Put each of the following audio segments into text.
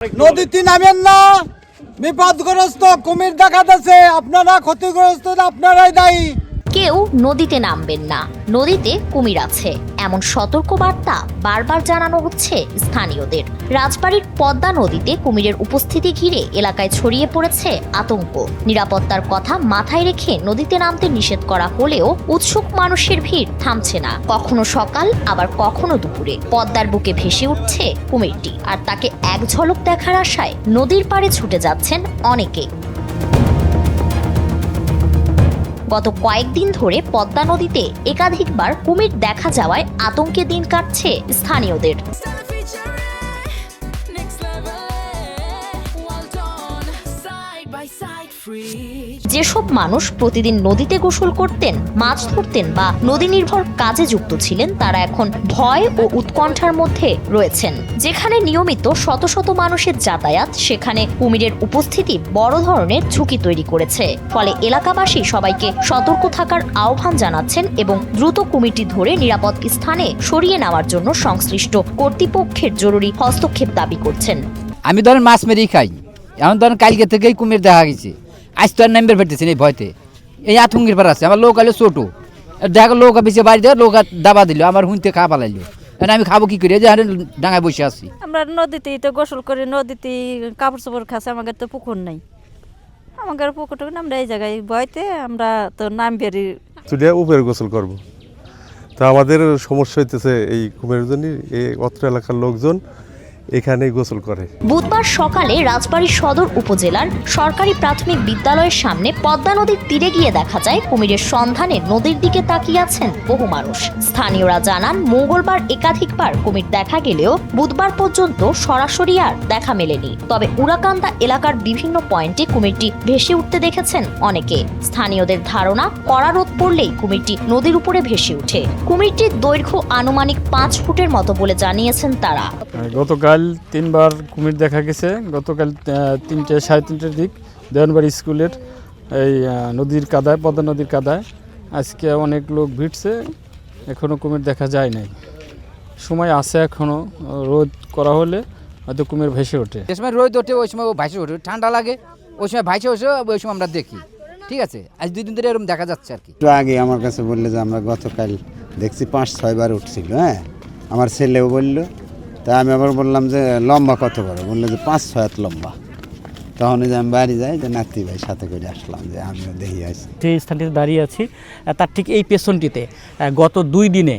নদীতে নামেন না, বিপদগ্রস্ত কুমির দেখা যাচ্ছে, আপনারা ক্ষতিগ্রস্ত, আপনারাই দায়ী। কেউ নদীতে নামবেন না, নদীতে কুমির আছে এমন সতর্কবার্তা বারবার জানানো হচ্ছে স্থানীয়দের। রাজবাড়ীর পদ্মা নদীতে কুমিরের উপস্থিতি ঘিরে এলাকায় ছড়িয়ে পড়েছে আতঙ্ক। নিরাপত্তার কথা মাথায় রেখে নদীতে নামতে নিষেধ করা হলেও উৎসুক মানুষের ভিড় থামছে না। কখনো সকাল আবার কখনো দুপুরে পদ্মার বুকে ভেসে উঠছে কুমিরটি, আর তাকে এক ঝলক দেখার আশায় নদীর পাড়ে ছুটে যাচ্ছেন অনেকে। গত কয়েকদিন ধরে পদ্মা নদীতে একাধিকবার কুমির দেখা যাওয়ায় আতঙ্কে দিন কাটছে স্থানীয়দের। যেসব মানুষ প্রতিদিন নদীতে গোসল করতেন, মাছ ধরতেন বা নদী নির্ভর কাজে যুক্ত ছিলেন, তারা এখন ভয় ও উৎকণ্ঠার মধ্যে রয়েছেন। যেখানে নিয়মিত শত শত মানুষের যাতায়াত, সেখানে কুমিরের উপস্থিতি বড় ধরনের ঝুঁকি তৈরি করেছে। ফলে এলাকাবাসী সবাইকে সতর্ক থাকার আহ্বান জানাচ্ছেন এবং দ্রুত কুমিরটি ধরে নিরাপদ স্থানে সরিয়ে নেওয়ার জন্য সংশ্লিষ্ট কর্তৃপক্ষের জরুরি হস্তক্ষেপ দাবি করছেন। আমি ধরেন মাছ মেরেই খাই, এমন ধরেন কালকে থেকেই কুমির দেখা গেছে। আজ তো আর নাম্বার ফেলতেছি এই ভয়তে, এই আতঙ্কের পার আছে। আমার লোক আলো ছোটো, দেখা লোক বেশি বাড়ি দেয়, লোক দাবা দিল, আমার হুঁতে খাওয়া পালাইলো। আমি খাবো কি করে, যে ডাঙায় বসে আছি। আমরা নদীতেই তো গোসল করি, নদীতেই কাপড় চোপড় খাচ্ছে, আমাদের তো পুকুর নাই। আমাদের পুকুরটুকু আমরা এই জায়গায় ভয়তে আমরা তো নাম বেরি উপরে গোসল করবো। তা আমাদের সমস্যা হইতেছে এই কুমিরের জন্য, এই অত্র এলাকার লোকজন এখানেই গোসল করে। বুধবার সকালে রাজবাড়ী সদর উপজেলার সরকারি প্রাথমিক বিদ্যালয়ের সামনে পদ্মা নদীর তীরে গিয়ে দেখা যায় কুমিরের সন্ধানে নদীর দিকে তাকিয়ে আছেন বহু মানুষ। স্থানীয়রা জানান, মঙ্গলবার একাধিকবার কুমির দেখা গেলেও বুধবার পর্যন্ত সরাসরি আর দেখা মেলেনি। তবে উড়াকান্দা এলাকার বিভিন্ন পয়েন্টে কুমিরটি ভেসে উঠতে দেখেছেন অনেকে। স্থানীয়দের ধারণা, কড়া রোদ পড়লেই কুমিরটি নদীর উপরে ভেসে ওঠে। কুমিরটির দৈর্ঘ্য আনুমানিক 5 ফুটের মতো বলে জানিয়েছেন তারা। গতকাল 3বার কুমির দেখা গেছে। গতকাল 3টে, 3:30টার দিক দেওয়ানবাড়ি স্কুলের এই নদীর কাদায়, পদ্মা নদীর কাদায়। আজকে অনেক লোক ভিড়ছে, এখনও কুমির দেখা যায় নাই। সময় আছে এখনও, রোদ করা হলে হয়তো কুমির ভেসে ওঠে। যে সময় রোদ ওঠে ওই সময় ও ভাসে ওঠে, ঠান্ডা লাগে ওই সময় ভাসে ওঠে, ওই সময় আমরা দেখি। ঠিক আছে, আজ 2 দিন ধরে এরকম দেখা যাচ্ছে আর কি। একটু আগে আমার কাছে বললে যে আমরা গতকাল দেখছি 5-6 বার উঠছিল। হ্যাঁ, আমার ছেলেও বললো। তা আমি আবার বললাম যে লম্বা কত বড়, বললো যে 5-6 হাত লম্বা। তখন যে আমি বাড়ি যাই, যে নাতি ভাই সাথে করে আসলাম, যে আমিও দেখি আসি। যে স্থানটিতে দাঁড়িয়ে আছি তার ঠিক এই পেছনটিতে গত 2 দিনে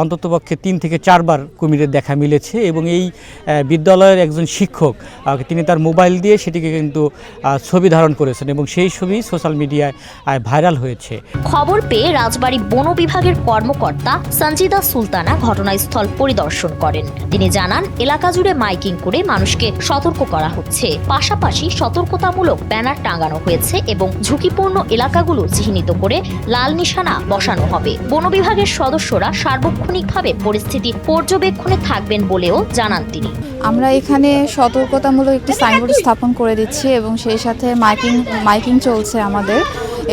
অন্ততপক্ষে 3 থেকে 4 বার কুমিরের দেখা মিলেছে এবং এই বিদ্যালয়ের একজন শিক্ষক তিনি তার মোবাইল দিয়ে সেটিকে কিন্তু ছবি ধারণ করেছেন এবং সেই ছবি সোশ্যাল মিডিয়ায় ভাইরাল হয়েছে। খবর পেয়ে রাজবাড়ী বন বিভাগের কর্মকর্তা সঞ্জিদা সুলতানা ঘটনাস্থল পরিদর্শন করেন। তিনি জানান, এলাকা জুড়ে মাইকিং করে মানুষকে সতর্ক করা হচ্ছে। পাশাপাশি সতর্কতামূলক ব্যানার টাঙানো হয়েছে এবং ঝুঁকিপূর্ণ এলাকাগুলো চিহ্নিত করে লাল নিশানা বসানো হবে। বন বিভাগের সদস্যরা সার্বক্ষণিকভাবে পরিস্থিতি পর্যবেক্ষণে থাকবেন বলেও জানান তিনি। আমরা এখানে সতর্কতামূলক একটি সাইনবোর্ড স্থাপন করে দিচ্ছি এবং সেই সাথে মাইকিং চলছে আমাদের,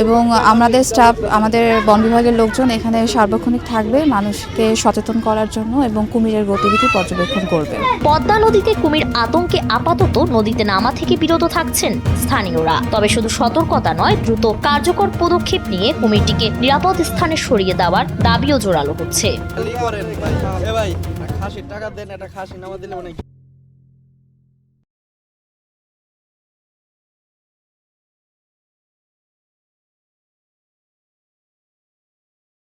এবং আমাদের স্টাফ, আমাদের বন বিভাগের লোকজন এখানে সার্বক্ষণিক থাকবে মানুষকে সচেতন করার জন্য এবং কুমিরের গতিবিধি পর্যবেক্ষণ করবে। পদ্মা নদীতে কুমির আতঙ্কে আপাতত নদীতে নামা থেকে বিরত থাকছেন স্থানীয়রা। তবে শুধু সতর্কতা নয়, দ্রুত কার্যকর পদক্ষেপ নিয়ে কুমিরটিকে নিরাপদ স্থানে সরিয়ে দেওয়ার দাবিও জোরালো হচ্ছে।